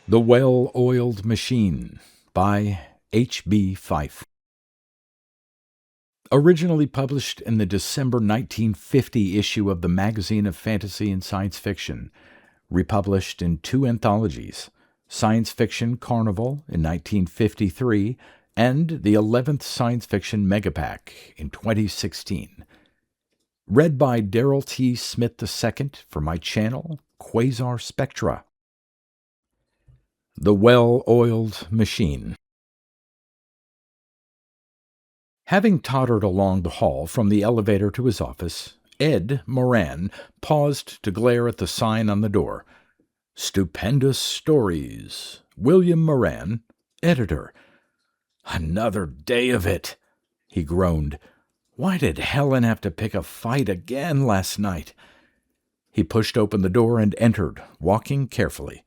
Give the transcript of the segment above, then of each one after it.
The Well-Oiled Machine by H.B. Fyfe. Originally published in the December 1950 issue of the Magazine of Fantasy and Science Fiction, republished in two anthologies, Science-Fiction Carnival in 1953 and the 11th Science Fiction Megapack in 2016. Read by Darrell T. Smith II for my channel, Quasar Spectra. The Well-Oiled Machine. Having tottered along the hall from the elevator to his office, Ed Moran paused to glare at the sign on the door. Stupendous Stories. William Moran, editor. Another day of it, he groaned. Why did Helen have to pick a fight again last night? He pushed open the door and entered, walking carefully.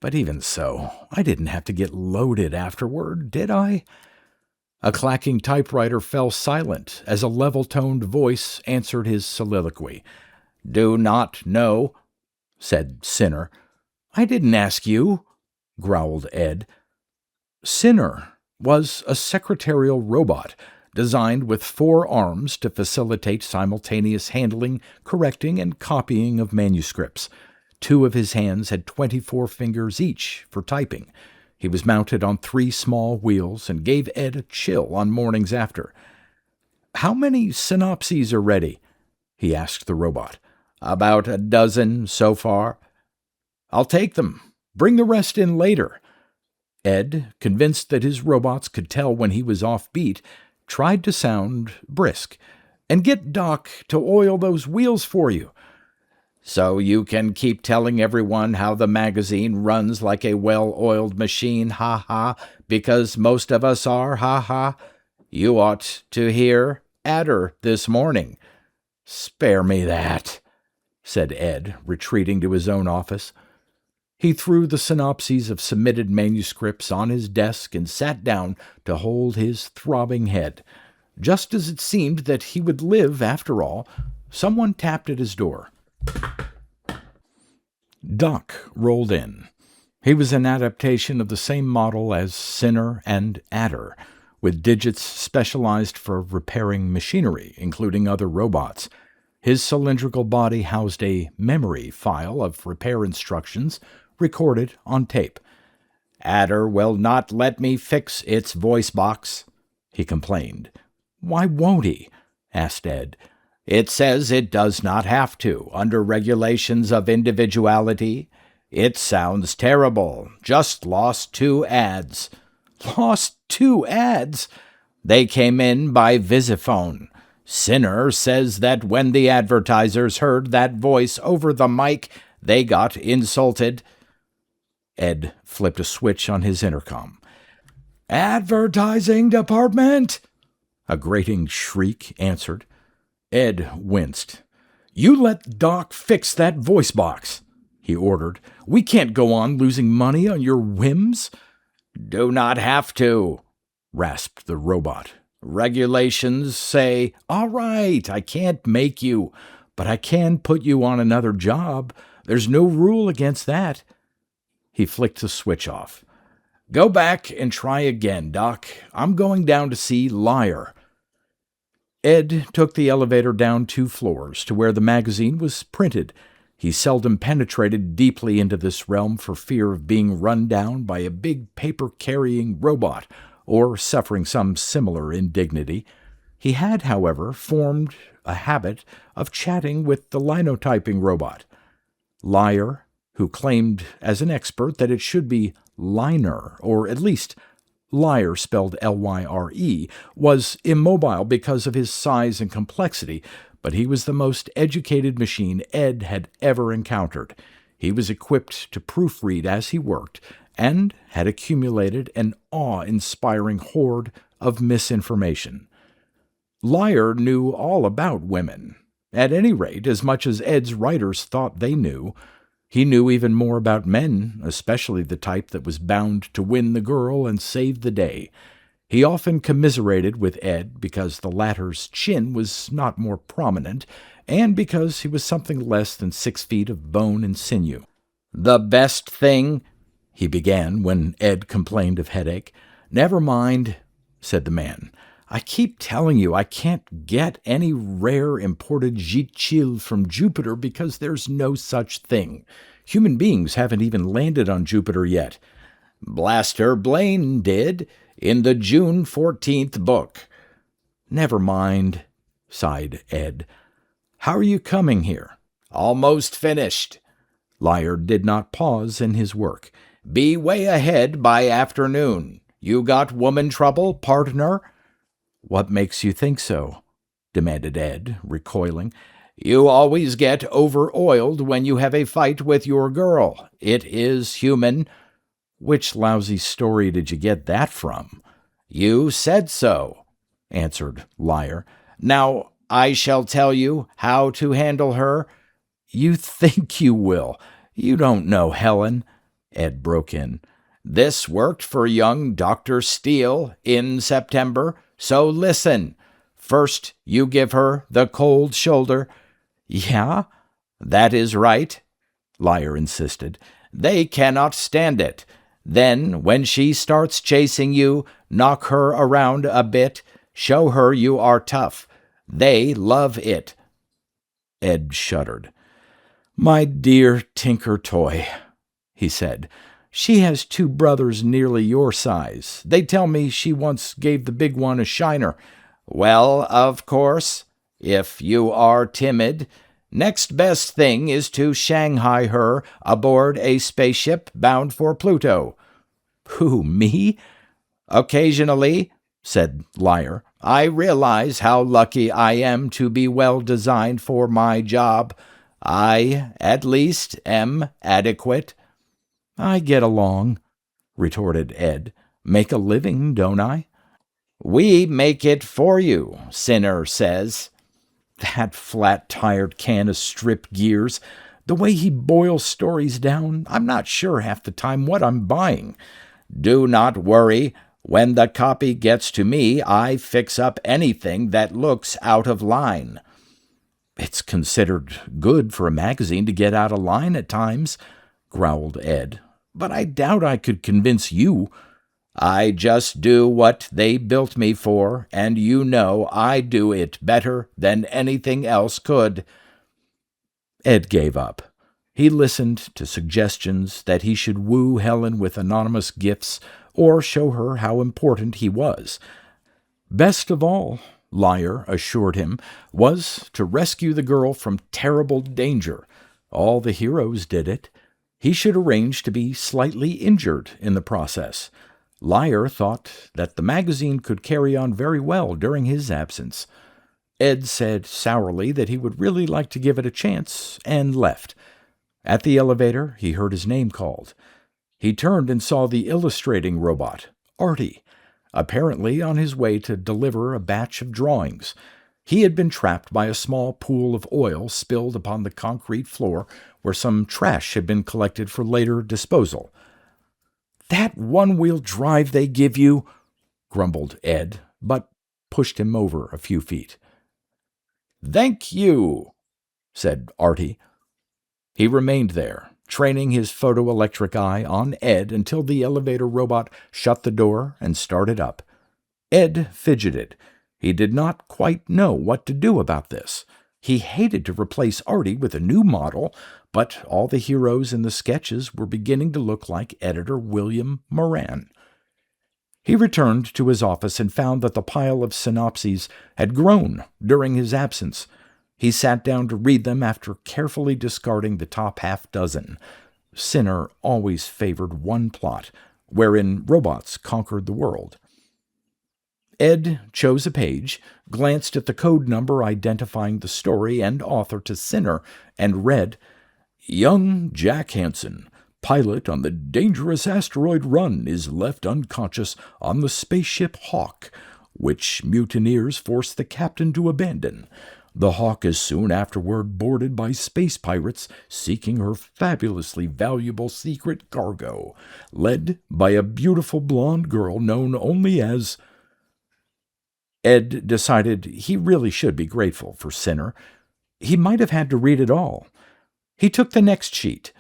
But even so, I didn't have to get loaded afterward, did I? A clacking typewriter fell silent as a level-toned voice answered his soliloquy. "Do not know," said Sinner. "I didn't ask you," growled Ed. Sinner was a secretarial robot designed with 4 arms to facilitate simultaneous handling, correcting, and copying of manuscripts. 2 of his hands had 24 fingers each for typing. He was mounted on 3 small wheels and gave Ed a chill on mornings after. "How many synopses are ready?" he asked the robot. "About a dozen so far." "I'll take them. Bring the rest in later." Ed, convinced that his robots could tell when he was off beat, tried to sound brisk. "And get Doc to oil those wheels for you." "So you can keep telling everyone how the magazine runs like a well-oiled machine, ha-ha, because most of us are, ha-ha. You ought to hear Adder this morning." "Spare me that," said Ed, retreating to his own office. He threw the synopses of submitted manuscripts on his desk and sat down to hold his throbbing head. Just as it seemed that he would live after all, someone tapped at his door. Doc rolled in. He was an adaptation of the same model as Sinner and Adder, with digits specialized for repairing machinery, including other robots. His cylindrical body housed a memory file of repair instructions recorded on tape. "Adder will not let me fix its voice box," he complained. "Why won't he?" asked Ed. "It says it does not have to, under regulations of individuality. It sounds terrible. Just lost 2 ads." "Lost 2 ads?" "They came in by Visiphone. Sinner says that when the advertisers heard that voice over the mic, they got insulted." Ed flipped a switch on his intercom. "Advertising department!" a grating shriek answered. Ed winced. "You let Doc fix that voice box," he ordered. "We can't go on losing money on your whims." "Do not have to," rasped the robot. "Regulations say, all right, I can't make you, but I can put you on another job. There's no rule against that." He flicked the switch off. "Go back and try again, Doc. I'm going down to see Liar." Ed took the elevator down 2 floors to where the magazine was printed. He seldom penetrated deeply into this realm for fear of being run down by a big paper-carrying robot or suffering some similar indignity. He had, however, formed a habit of chatting with the linotyping robot. Liar, who claimed as an expert that it should be liner, or at least Liar spelled L-Y-R-E, was immobile because of his size and complexity, but he was the most educated machine Ed had ever encountered. He was equipped to proofread as he worked, and had accumulated an awe-inspiring hoard of misinformation. Liar knew all about women, at any rate as much as Ed's writers thought they knew. He knew even more about men, especially the type that was bound to win the girl and save the day. He often commiserated with Ed because the latter's chin was not more prominent, and because he was something less than 6 feet of bone and sinew. "The best thing," he began when Ed complained of headache. "Never mind," said the man. "I keep telling you I can't get any rare imported Jichil from Jupiter because there's no such thing. Human beings haven't even landed on Jupiter yet. Blaster Blaine did, in the June 14th book." "Never mind," sighed Ed. "How are you coming here?" "Almost finished." Liar did not pause in his work. "Be way ahead by afternoon. You got woman trouble, partner?" "What makes you think so?" demanded Ed, recoiling. "You always get over-oiled when you have a fight with your girl. It is human." "Which lousy story did you get that from?" "You said so," answered Liar. "Now I shall tell you how to handle her." "You think you will. You don't know Helen," Ed broke in. "This worked for young Dr. Steele in September, so listen. First, you give her the cold shoulder." "Yeah?" "That is right," Liar insisted. "They cannot stand it. Then, when she starts chasing you, knock her around a bit. Show her you are tough. They love it." Ed shuddered. "My dear Tinker Toy," he said, "she has two brothers nearly your size. They tell me she once gave the big one a shiner." "Well, of course, if you are timid, next best thing is to Shanghai her aboard a spaceship bound for Pluto." "Who, me?" "Occasionally," said Liar. "I realize how lucky I am to be well designed for my job. I, at least, am adequate." "I get along," retorted Ed. "Make a living, don't I?" "We make it for you," Sinner says. That flat-tired can of strip gears. The way he boils stories down, I'm not sure half the time what I'm buying. "Do not worry. When the copy gets to me, I fix up anything that looks out of line." "It's considered good for a magazine to get out of line at times," growled Ed. "But I doubt I could convince you." "I just do what they built me for, and you know I do it better than anything else could." Ed gave up. He listened to suggestions that he should woo Helen with anonymous gifts or show her how important he was. Best of all, Liar assured him, was to rescue the girl from terrible danger. All the heroes did it. He should arrange to be slightly injured in the process. Liar thought that the magazine could carry on very well during his absence. Ed said sourly that he would really like to give it a chance, and left. At the elevator, he heard his name called. He turned and saw the illustrating robot, Artie, apparently on his way to deliver a batch of drawings. He had been trapped by a small pool of oil spilled upon the concrete floor where some trash had been collected for later disposal. "That one-wheel drive they give you," grumbled Ed, but pushed him over a few feet. "Thank you," said Artie. He remained there, training his photoelectric eye on Ed until the elevator robot shut the door and started up. Ed fidgeted. He did not quite know what to do about this. He hated to replace Artie with a new model, but all the heroes in the sketches were beginning to look like editor William Moran. He returned to his office and found that the pile of synopses had grown during his absence. He sat down to read them after carefully discarding the top half-dozen. Sinner always favored one plot, wherein robots conquered the world. Ed chose a page, glanced at the code number identifying the story and author to Sinner, and read, "Young Jack Hansen, pilot on the dangerous asteroid run, is left unconscious on the spaceship Hawk, which mutineers force the captain to abandon. The Hawk is soon afterward boarded by space pirates seeking her fabulously valuable secret cargo, led by a beautiful blonde girl known only as—" Ed decided he really should be grateful for Sinner. He might have had to read it all. He took the next sheet.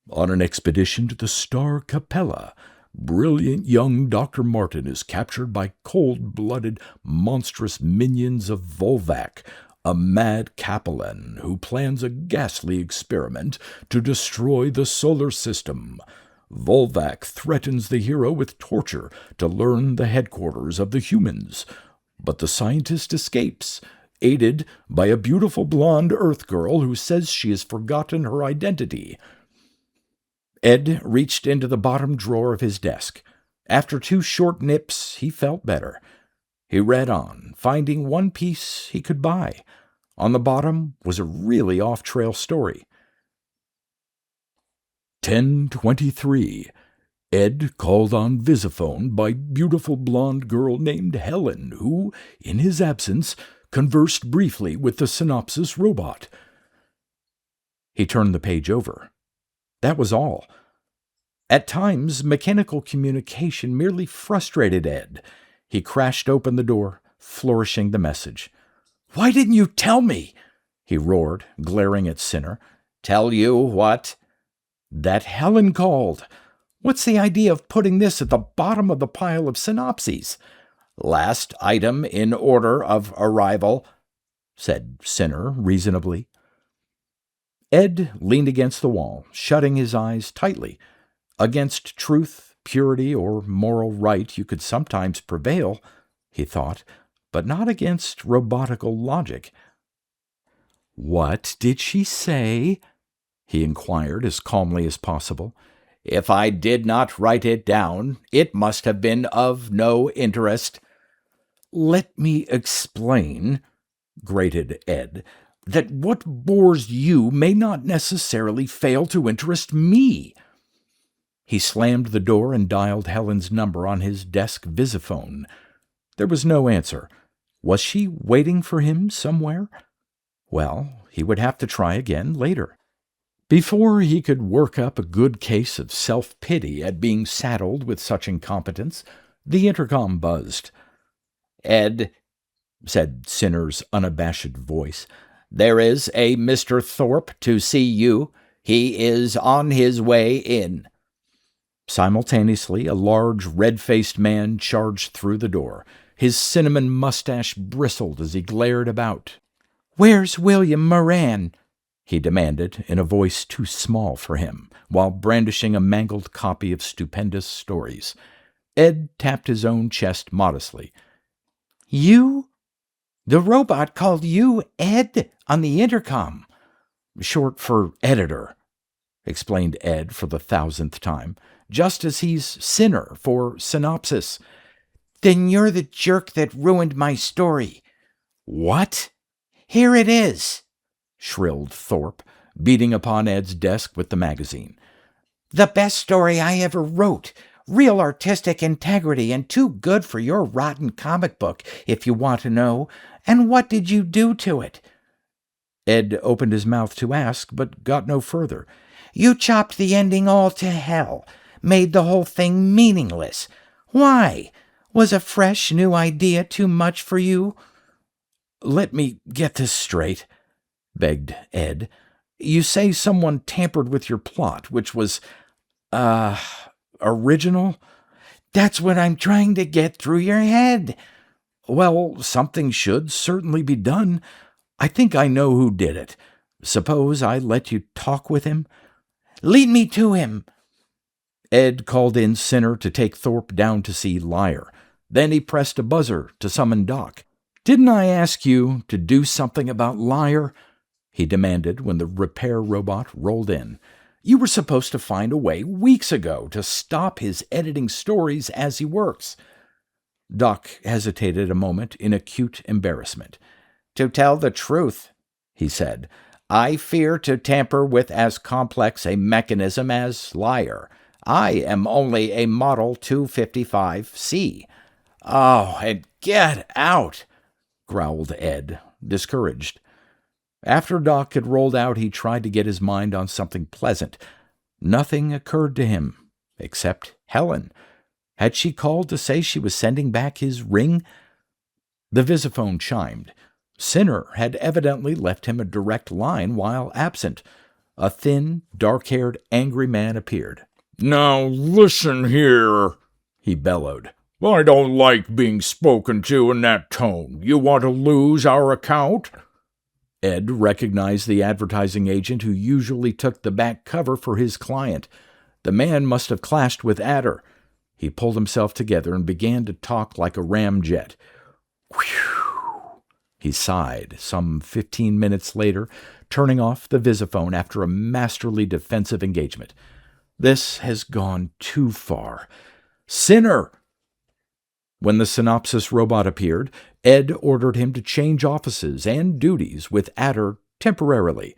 On an expedition to the Star Capella, brilliant young Dr. Martin is captured by cold-blooded, monstrous minions of Volvac, a mad Capellan who plans a ghastly experiment to destroy the solar system. Volvac threatens the hero with torture to learn the headquarters of the humans, but the scientist escapes, aided by a beautiful blonde Earth girl who says she has forgotten her identity. Ed reached into the bottom drawer of his desk. After 2 short nips, he felt better. He read on, finding one piece he could buy. On the bottom was a really off-trail story. 10:23. Ed called on Visiphone by beautiful blonde girl named Helen, who, in his absence, conversed briefly with the synopsis robot. He turned the page over. That was all. At times, mechanical communication merely frustrated Ed. He crashed open the door, flourishing the message. "Why didn't you tell me?" he roared, glaring at Sinner. "Tell you what?" "That Helen called. What's the idea of putting this at the bottom of the pile of synopses?" "Last item in order of arrival," said Sinner reasonably. Ed leaned against the wall, shutting his eyes tightly. Against truth, purity, or moral right you could sometimes prevail, he thought, but not against robotical logic. "What did she say?" he inquired as calmly as possible. "If I did not write it down, it must have been of no interest." "Let me explain," grated Ed, "that what bores you may not necessarily fail to interest me." He slammed the door and dialed Helen's number on his desk visiphone. There was no answer. Was she waiting for him somewhere? Well, he would have to try again later. Before he could work up a good case of self-pity at being saddled with such incompetence, the intercom buzzed. "Ed," said Sinner's unabashed voice, "there is a Mr. Thorpe to see you. He is on his way in." Simultaneously, a large, red-faced man charged through the door. His cinnamon mustache bristled as he glared about. "Where's William Moran?" he demanded in a voice too small for him, while brandishing a mangled copy of Stupendous Stories. Ed tapped his own chest modestly. "You? The robot called you Ed on the intercom." "Short for editor," explained Ed for the 1,000th time, "just as he's Sinner for synopsis." "Then you're the jerk that ruined my story." "What?" "Here it is," shrilled Thorpe, beating upon Ed's desk with the magazine. "The best story I ever wrote. Real artistic integrity and too good for your rotten comic book, if you want to know. And what did you do to it?" Ed opened his mouth to ask, but got no further. "You chopped the ending all to hell, made the whole thing meaningless. Why? Was a fresh, new idea too much for you?" "Let me get this straight," begged Ed. "You say someone tampered with your plot, which was, original?" "That's what I'm trying to get through your head." "Well, something should certainly be done. I think I know who did it. Suppose I let you talk with him?" "Lead me to him." Ed called in Sinner to take Thorpe down to see Liar. Then he pressed a buzzer to summon Doc. "Didn't I ask you to do something about Liar?" he demanded when the repair robot rolled in. "You were supposed to find a way weeks ago to stop his editing stories as he works." Doc hesitated a moment in acute embarrassment. "To tell the truth," he said, "I fear to tamper with as complex a mechanism as Liar. I am only a Model 255C. "Oh, and get out," growled Ed, discouraged. After Doc had rolled out, he tried to get his mind on something pleasant. Nothing occurred to him, except Helen. Had she called to say she was sending back his ring? The visiphone chimed. Sinner had evidently left him a direct line while absent. A thin, dark-haired, angry man appeared. "Now listen here," he bellowed. "I don't like being spoken to in that tone. You want to lose our account?" Ed recognized the advertising agent who usually took the back cover for his client. The man must have clashed with Adder. He pulled himself together and began to talk like a ramjet. "Whew!" He sighed some 15 minutes later, turning off the visiphone after a masterly defensive engagement. "This has gone too far. Sinner!" When the synopsis robot appeared, Ed ordered him to change offices and duties with Adder temporarily.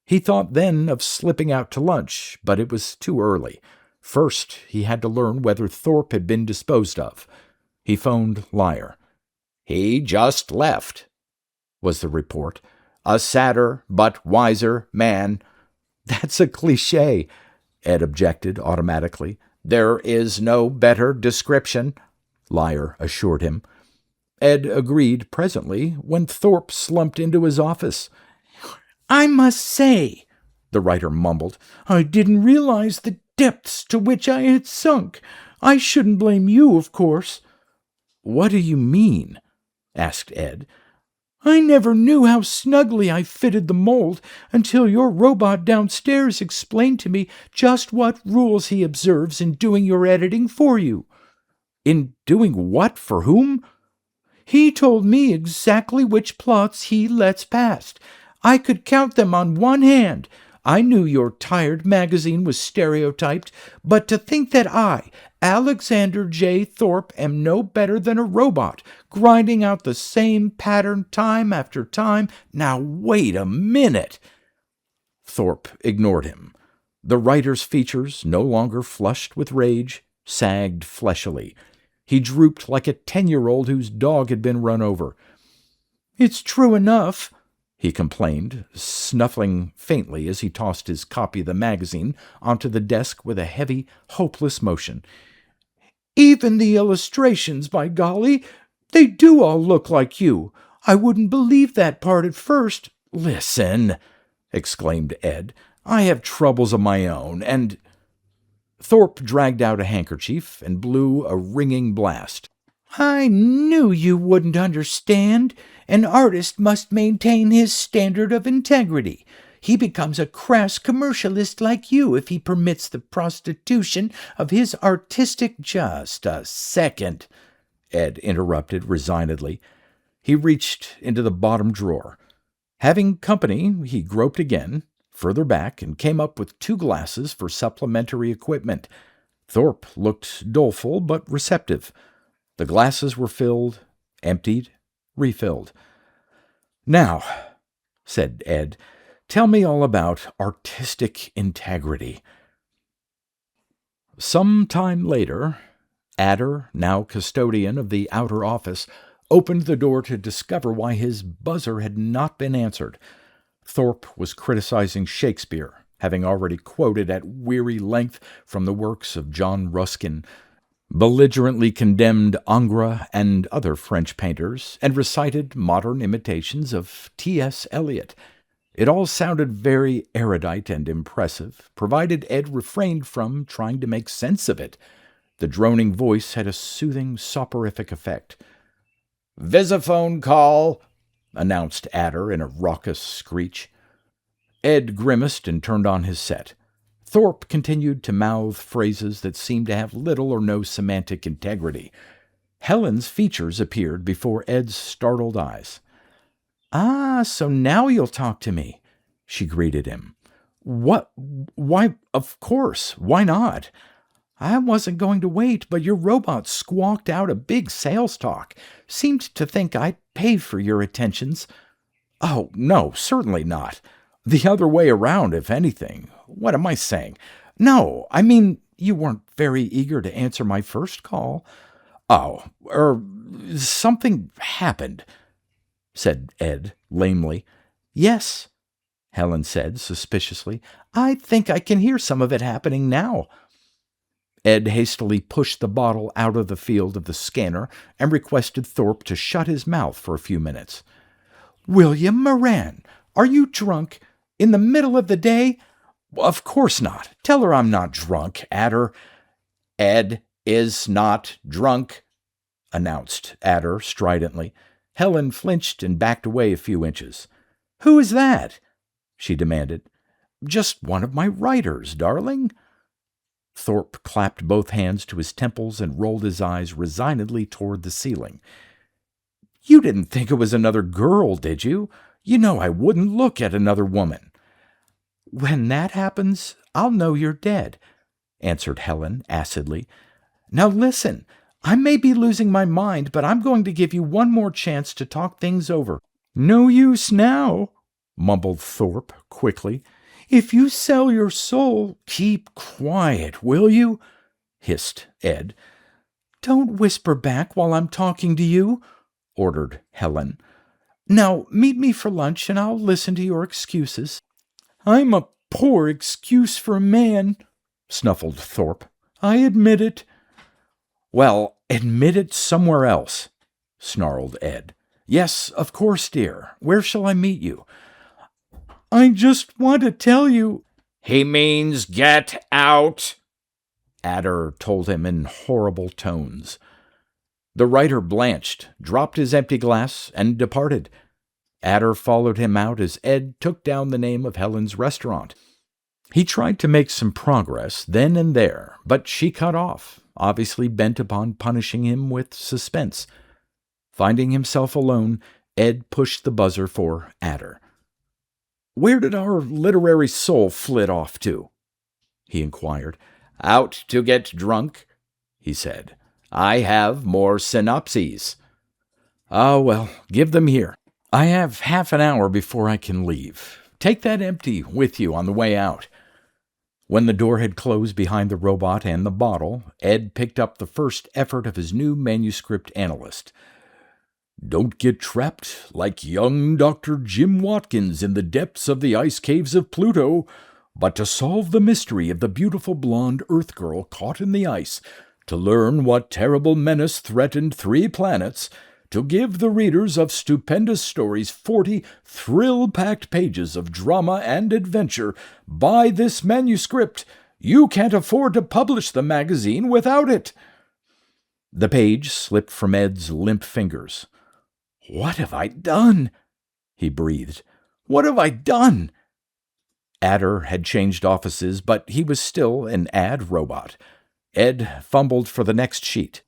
He thought then of slipping out to lunch, but it was too early. First, he had to learn whether Thorpe had been disposed of. He phoned Liar. "He just left," was the report. "A sadder but wiser man." "That's a cliché," Ed objected automatically. "There is no better description," Liar assured him. Ed agreed presently when Thorpe slumped into his office. "I must say," the writer mumbled, "I didn't realize the depths to which I had sunk. I shouldn't blame you, of course." "What do you mean?" asked Ed. "I never knew how snugly I fitted the mold until your robot downstairs explained to me just what rules he observes in doing your editing for you." "In doing what for whom?" "He told me exactly which plots he lets past. I could count them on one hand. I knew your tired magazine was stereotyped, but to think that I, Alexander J. Thorpe, am no better than a robot, grinding out the same pattern time after time. Now wait a minute." Thorpe ignored him. The writer's features, no longer flushed with rage, sagged fleshily. He drooped like a 10-year-old whose dog had been run over. "It's true enough," he complained, snuffling faintly as he tossed his copy of the magazine onto the desk with a heavy, hopeless motion. "Even the illustrations, by golly, they do all look like you. I wouldn't believe that part at first." "Listen," exclaimed Ed. "I have troubles of my own, and—" Thorpe dragged out a handkerchief and blew a ringing blast. "I knew you wouldn't understand. An artist must maintain his standard of integrity. He becomes a crass commercialist like you if he permits the prostitution of his artistic—" "Just a second," Ed interrupted resignedly. He reached into the bottom drawer. Having company, he groped again, further back, and came up with 2 glasses for supplementary equipment. Thorpe looked doleful but receptive. The glasses were filled, emptied, refilled. "Now," said Ed, "tell me all about artistic integrity." Some time later, Adder, now custodian of the outer office, opened the door to discover why his buzzer had not been answered. Thorpe was criticizing Shakespeare, having already quoted at weary length from the works of John Ruskin, belligerently condemned Ingres and other French painters, and recited modern imitations of T.S. Eliot. It all sounded very erudite and impressive, provided Ed refrained from trying to make sense of it. The droning voice had a soothing, soporific effect. "Visiphone call," announced Adder in a raucous screech. Ed grimaced and turned on his set. Thorpe continued to mouth phrases that seemed to have little or no semantic integrity. Helen's features appeared before Ed's startled eyes. "Ah, so now you'll talk to me," she greeted him. "What? Why, of course. Why not? I wasn't going to wait, but your robot squawked out a big sales talk. Seemed to think I'd pay for your attentions." "Oh, no, certainly not. The other way around, if anything. What am I saying? No, I mean, you weren't very eager to answer my first call." "Oh, something happened," said Ed lamely. "Yes," Helen said suspiciously. "I think I can hear some of it happening now." Ed hastily pushed the bottle out of the field of the scanner and requested Thorpe to shut his mouth for a few minutes. "William Moran, are you drunk? In the middle of the day? Of course not. Tell her I'm not drunk, Adder. Ed is not drunk, announced Adder stridently. Helen flinched and backed away a few inches. Who is that? She demanded. Just one of my writers, darling. Thorpe clapped both hands to his temples and rolled his eyes resignedly toward the ceiling. You didn't think it was another girl, did you? You know I wouldn't look at another woman. When that happens, I'll know you're dead, answered Helen acidly. Now listen, I may be losing my mind, but I'm going to give you one more chance to talk things over. No use now, mumbled Thorpe quickly. If you sell your soul, keep quiet, will you? Hissed Ed. Don't whisper back while I'm talking to you, ordered Helen. Now meet me for lunch and I'll listen to your excuses. I'm a poor excuse for a man, snuffled Thorpe. I admit it. Well, admit it somewhere else, snarled Ed. Yes, of course, dear. Where shall I meet you? I just want to tell you. He means get out, Adder told him in horrible tones. The writer blanched, dropped his empty glass, and departed. Adder followed him out as Ed took down the name of Helen's restaurant. He tried to make some progress then and there, but she cut off, obviously bent upon punishing him with suspense. Finding himself alone, Ed pushed the buzzer for Adder. Where did our literary soul flit off to? He inquired. Out to get drunk, he said. I have more synopses. Ah, well, give them here. I have half an hour before I can leave. Take that empty with you on the way out. When the door had closed behind the robot and the bottle, Ed picked up the first effort of his new manuscript analyst. Don't get trapped like young Dr. Jim Watkins in the depths of the ice caves of Pluto, but to solve the mystery of the beautiful blonde Earth girl caught in the ice, to learn what terrible menace threatened 3 planets, to give the readers of Stupendous Stories 40 thrill-packed pages of drama and adventure. Buy this manuscript. You can't afford to publish the magazine without it. The page slipped from Ed's limp fingers. What have I done? He breathed. What have I done? Adder had changed offices, but he was still an ad robot. Ed fumbled for the next sheet.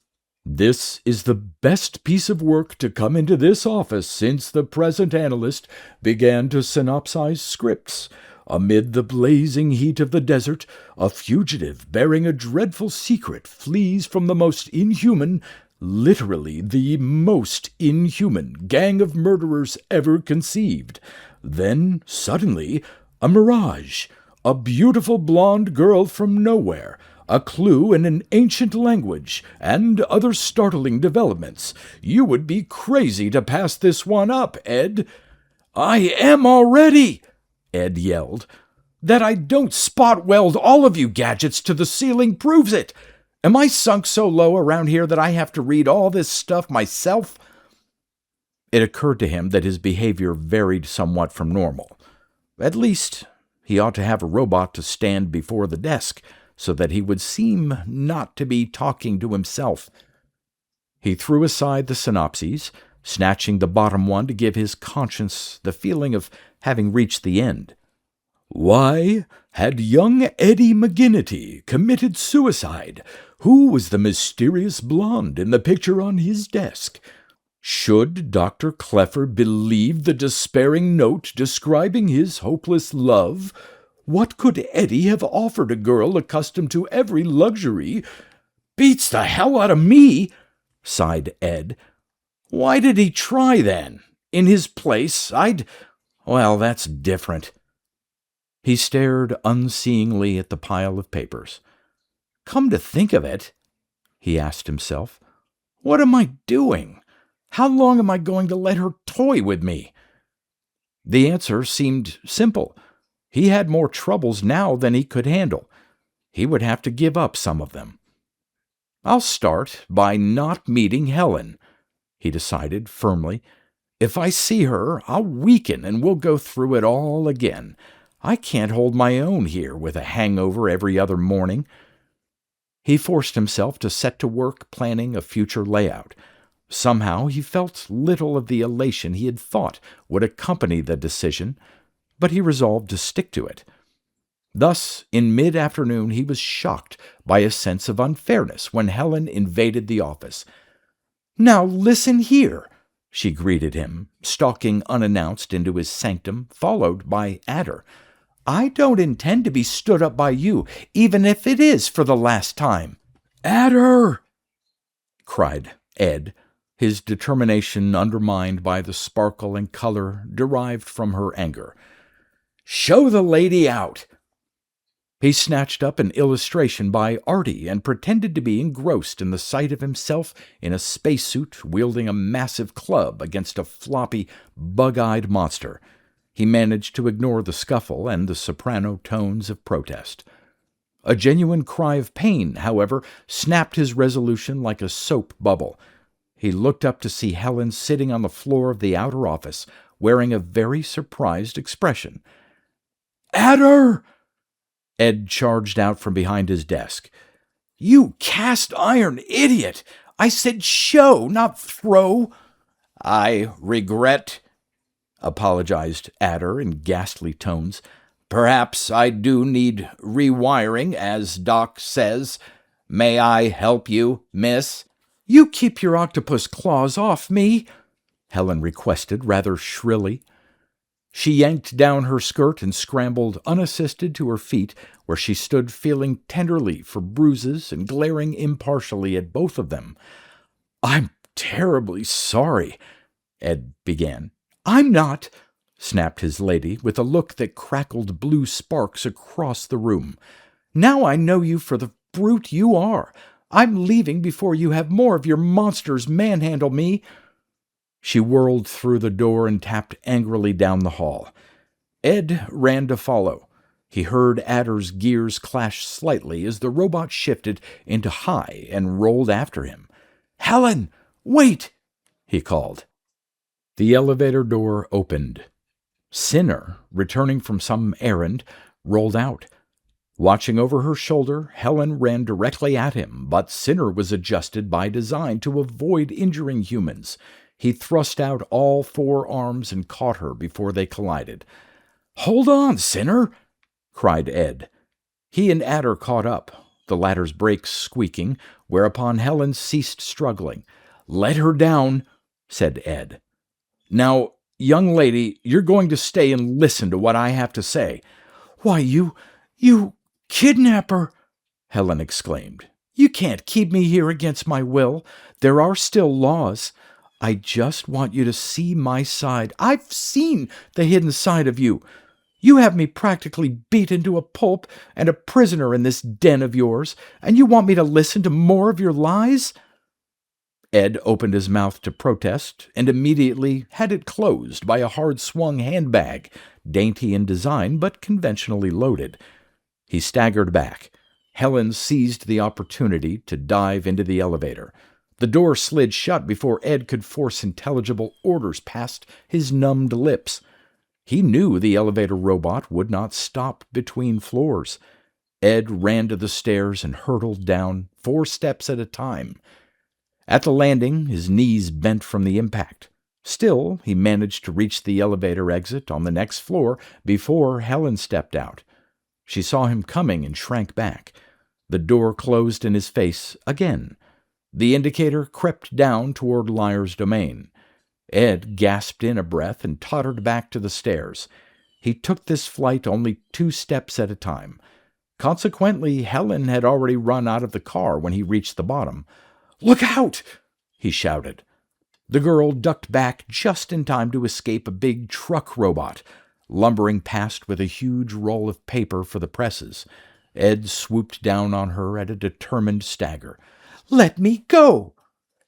This is the best piece of work to come into this office since the present analyst began to synopsize scripts. Amid the blazing heat of the desert, a fugitive bearing a dreadful secret flees from the most inhuman, literally the most inhuman gang of murderers ever conceived. Then, suddenly, a mirage, a beautiful blonde girl from nowhere, a clue in an ancient language, and other startling developments. You would be crazy to pass this one up, Ed. I am already, Ed yelled. That I don't spot weld all of you gadgets to the ceiling proves it. Am I sunk so low around here that I have to read all this stuff myself? It occurred to him that his behavior varied somewhat from normal. At least, he ought to have a robot to stand before the desk, so that he would seem not to be talking to himself. He threw aside the synopses, snatching the bottom one to give his conscience the feeling of having reached the end. Why had young Eddie McGinnity committed suicide? Who was the mysterious blonde in the picture on his desk? Should Dr. Cleffer believe the despairing note describing his hopeless love? What could Eddie have offered a girl accustomed to every luxury? Beats the hell out of me, sighed Ed. Why did he try, then? In his place, well, that's different. He stared unseeingly at the pile of papers. Come to think of it, he asked himself, what am I doing? How long am I going to let her toy with me? The answer seemed simple. He had more troubles now than he could handle. He would have to give up some of them. I'll start by not meeting Helen, he decided firmly. If I see her, I'll weaken and we'll go through it all again. I can't hold my own here with a hangover every other morning." He forced himself to set to work planning a future layout. Somehow he felt little of the elation he had thought would accompany the decision, but he resolved to stick to it. Thus, in mid-afternoon, he was shocked by a sense of unfairness when Helen invaded the office. "Now listen here," she greeted him, stalking unannounced into his sanctum, followed by Adder. "I don't intend to be stood up by you, even if it is for the last time." "Adder!" cried Ed, his determination undermined by the sparkle and color derived from her anger. "Show the lady out." He snatched up an illustration by Artie and pretended to be engrossed in the sight of himself in a spacesuit wielding a massive club against a floppy, bug-eyed monster. He managed to ignore the scuffle and the soprano tones of protest. A genuine cry of pain, however, snapped his resolution like a soap bubble. He looked up to see Helen sitting on the floor of the outer office, wearing a very surprised expression. "Adder!" Ed charged out from behind his desk. "You cast-iron idiot! I said show, not throw." "I regret," apologized Adder in ghastly tones. "Perhaps I do need rewiring, as Doc says. May I help you, miss?" "You keep your octopus claws off me," Helen requested rather shrilly. She yanked down her skirt and scrambled unassisted to her feet, where she stood feeling tenderly for bruises and glaring impartially at both of them. "I'm terribly sorry," Ed began. "I'm not," snapped his lady, with a look that crackled blue sparks across the room. "Now I know you for the brute you are. I'm leaving before you have more of your monsters manhandle me." She whirled through the door and tapped angrily down the hall. Ed ran to follow. He heard Adder's gears clash slightly as the robot shifted into high and rolled after him. "Helen, wait!" he called. The elevator door opened. Sinner, returning from some errand, rolled out. Watching over her shoulder, Helen ran directly at him, but Sinner was adjusted by design to avoid injuring humans. He thrust out all 4 arms and caught her before they collided. "Hold on, Sinner!" cried Ed. He and Adder caught up, the latter's brakes squeaking, whereupon Helen ceased struggling. "Let her down," said Ed. "Now, young lady, you're going to stay and listen to what I have to say." "Why, you kidnapper!" Helen exclaimed. "You can't keep me here against my will. There are still laws. I just want you to see my side. I've seen the hidden side of you. You have me practically beat into a pulp and a prisoner in this den of yours, and you want me to listen to more of your lies?" Ed opened his mouth to protest and immediately had it closed by a hard-swung handbag, dainty in design but conventionally loaded. He staggered back. Helen seized the opportunity to dive into the elevator. The door slid shut before Ed could force intelligible orders past his numbed lips. He knew the elevator robot would not stop between floors. Ed ran to the stairs and hurtled down 4 steps at a time. At the landing, his knees bent from the impact. Still, he managed to reach the elevator exit on the next floor before Helen stepped out. She saw him coming and shrank back. The door closed in his face again. The indicator crept down toward Liar's domain. Ed gasped in a breath and tottered back to the stairs. He took this flight only 2 steps at a time. Consequently, Helen had already run out of the car when he reached the bottom. "Look out!" he shouted. The girl ducked back just in time to escape a big truck robot, lumbering past with a huge roll of paper for the presses. Ed swooped down on her at a determined stagger. "Let me go!"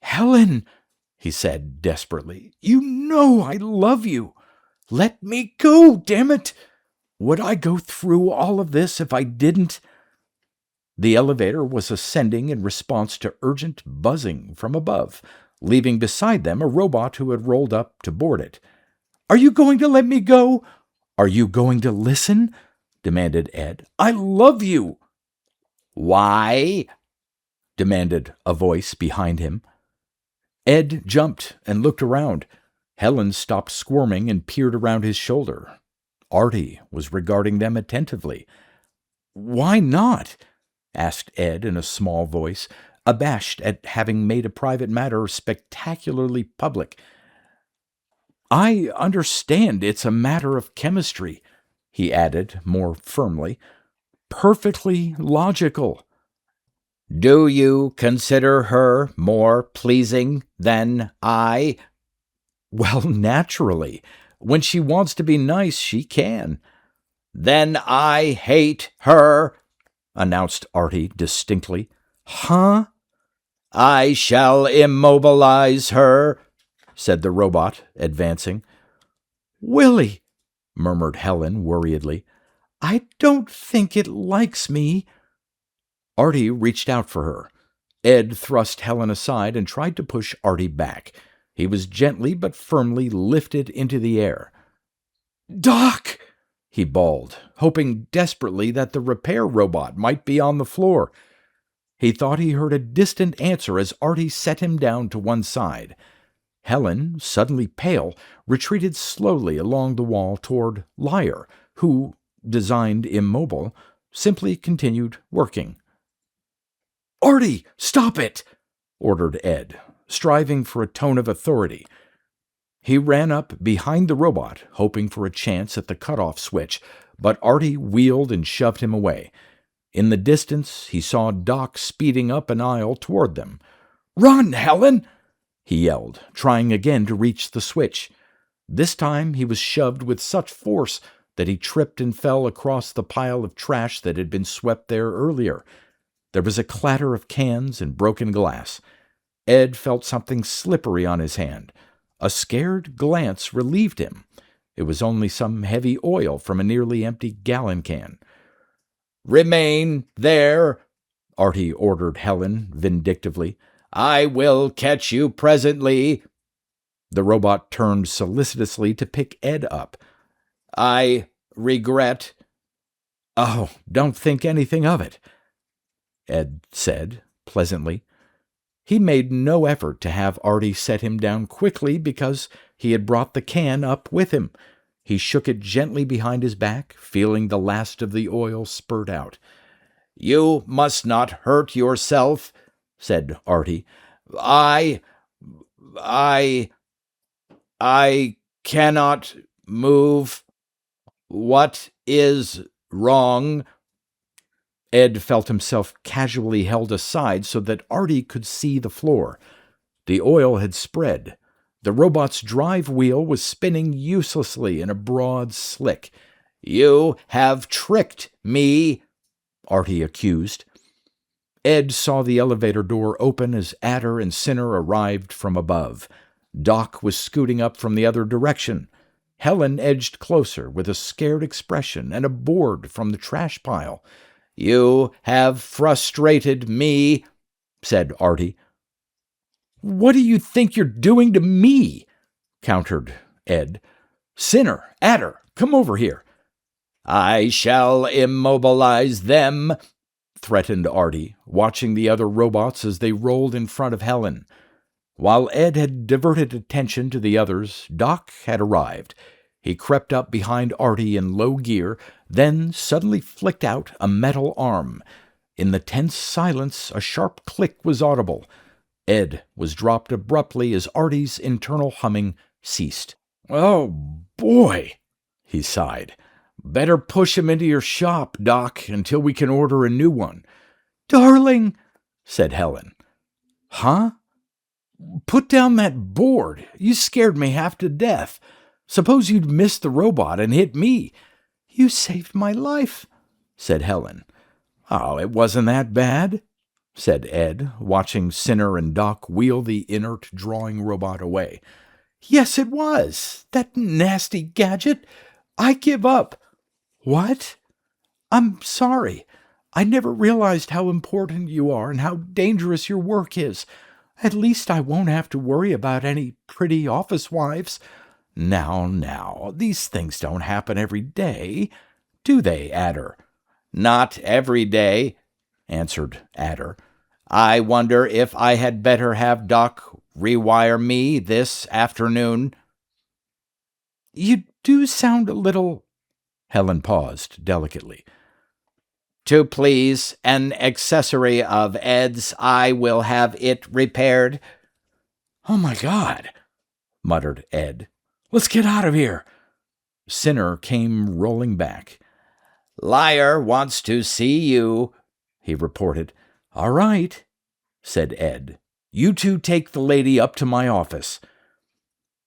"Helen!" he said desperately. "You know I love you. Let me go, damn it! Would I go through all of this if I didn't?" The elevator was ascending in response to urgent buzzing from above, leaving beside them a robot who had rolled up to board it. "Are you going to let me go? Are you going to listen?" demanded Ed. "I love you." "Why?" demanded a voice behind him. Ed jumped and looked around. Helen stopped squirming and peered around his shoulder. Artie was regarding them attentively. "Why not?" asked Ed in a small voice, abashed at having made a private matter spectacularly public. "I understand it's a matter of chemistry," he added more firmly. "Perfectly logical." "Do you consider her more pleasing than I?" "Well, naturally. When she wants to be nice, she can." "Then I hate her," announced Artie distinctly. "Huh?" "I shall immobilize her," said the robot, advancing. "Willie," murmured Helen worriedly, "I don't think it likes me." Artie reached out for her. Ed thrust Helen aside and tried to push Artie back. He was gently but firmly lifted into the air. "Doc!" he bawled, hoping desperately that the repair robot might be on the floor. He thought he heard a distant answer as Artie set him down to one side. Helen, suddenly pale, retreated slowly along the wall toward Liar, who, designed immobile, simply continued working. "Artie, stop it!" ordered Ed, striving for a tone of authority. He ran up behind the robot, hoping for a chance at the cutoff switch, but Artie wheeled and shoved him away. In the distance, he saw Doc speeding up an aisle toward them. "Run, Helen!" he yelled, trying again to reach the switch. This time he was shoved with such force that he tripped and fell across the pile of trash that had been swept there earlier. There was a clatter of cans and broken glass. Ed felt something slippery on his hand. A scared glance relieved him. It was only some heavy oil from a nearly empty gallon can. "Remain there," Artie ordered Helen vindictively. "I will catch you presently." The robot turned solicitously to pick Ed up. "I regret—" "Oh, don't think anything of it," Ed said pleasantly. He made no effort to have Artie set him down quickly because he had brought the can up with him. He shook it gently behind his back, feeling the last of the oil spurt out. "You must not hurt yourself," said Artie. I cannot move. What is wrong?" Ed felt himself casually held aside so that Artie could see the floor. The oil had spread. The robot's drive wheel was spinning uselessly in a broad slick. "You have tricked me," Artie accused. Ed saw the elevator door open as Adder and Sinner arrived from above. Doc was scooting up from the other direction. Helen edged closer with a scared expression and a board from the trash pile. "You have frustrated me," said Artie. "What do you think you're doing to me?" countered Ed. "Sinner, Adder, come over here." "I shall immobilize them," threatened Artie, watching the other robots as they rolled in front of Helen. While Ed had diverted attention to the others, Doc had arrived. He crept up behind Artie in low gear, then suddenly flicked out a metal arm. In the tense silence, a sharp click was audible. Ed was dropped abruptly as Artie's internal humming ceased. "Oh, boy," he sighed. "Better push him into your shop, Doc, until we can order a new one." "Darling," said Helen. "Huh? Put down that board. You scared me half to death. Suppose you'd missed the robot and hit me." "You saved my life," said Helen. "Oh, it wasn't that bad," said Ed, watching Sinner and Doc wheel the inert drawing robot away. "Yes, it was. That nasty gadget. I give up." "What?" "I'm sorry. I never realized how important you are and how dangerous your work is. At least I won't have to worry about any pretty office wives." Now, these things don't happen every day," Do they, Adder? Not every day, answered Adder. I wonder if I had better have Doc rewire me this afternoon. You do sound a little... Helen paused delicately. To please an accessory of Ed's, I will have it repaired. Oh, my God, muttered Ed. Let's get out of here. Sinner came rolling back. Liar wants to see you, he reported. All right, said Ed. You two take the lady up to my office.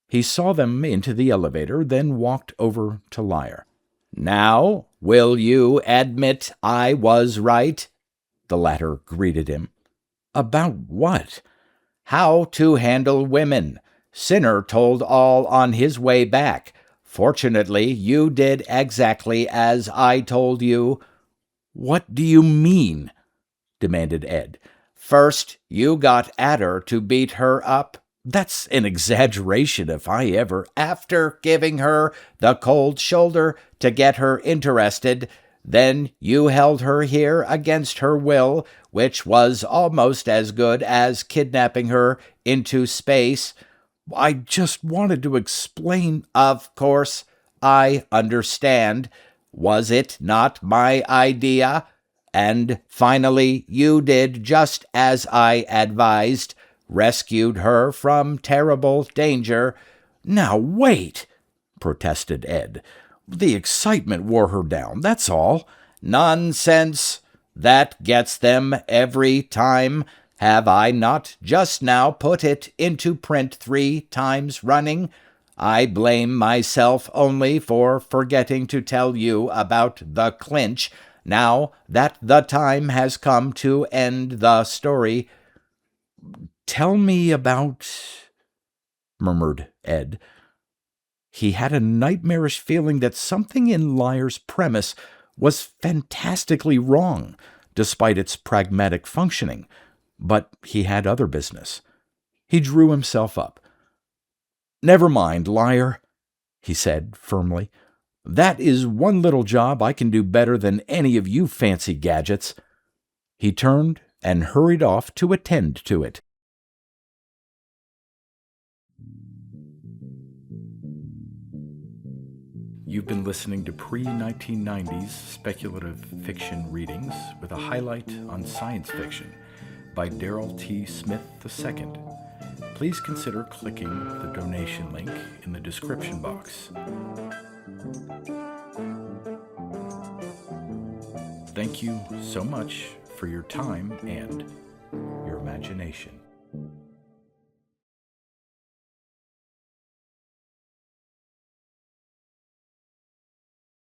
He saw them into the elevator, then walked over to Liar. Now, will you admit I was right? The latter greeted him. About what? How to handle women. Sinner told all on his way back. Fortunately, you did exactly as I told you. What do you mean? Demanded Ed. First, you got Adder to beat her up. That's an exaggeration if I ever... After giving her the cold shoulder to get her interested, then you held her here against her will, which was almost as good as kidnapping her into space. I just wanted to explain. Of course, I understand. Was it not my idea? And finally, you did just as I advised, rescued her from terrible danger. Now wait, protested Ed. The excitement wore her down, that's all. Nonsense. That gets them every time. Have I not just now put it into print 3 times running? I blame myself only for forgetting to tell you about the clinch, now that the time has come to end the story. Tell me about... murmured Ed. He had a nightmarish feeling that something in Liar's premise was fantastically wrong, despite its pragmatic functioning, but he had other business. He drew himself up. Never mind, Liar, he said firmly. That is one little job I can do better than any of you fancy gadgets. He turned and hurried off to attend to it. You've been listening to pre-1990s speculative fiction readings with a highlight on science fiction by Darrell T. Smith II. Please consider clicking the donation link in the description box. Thank you so much for your time and your imagination.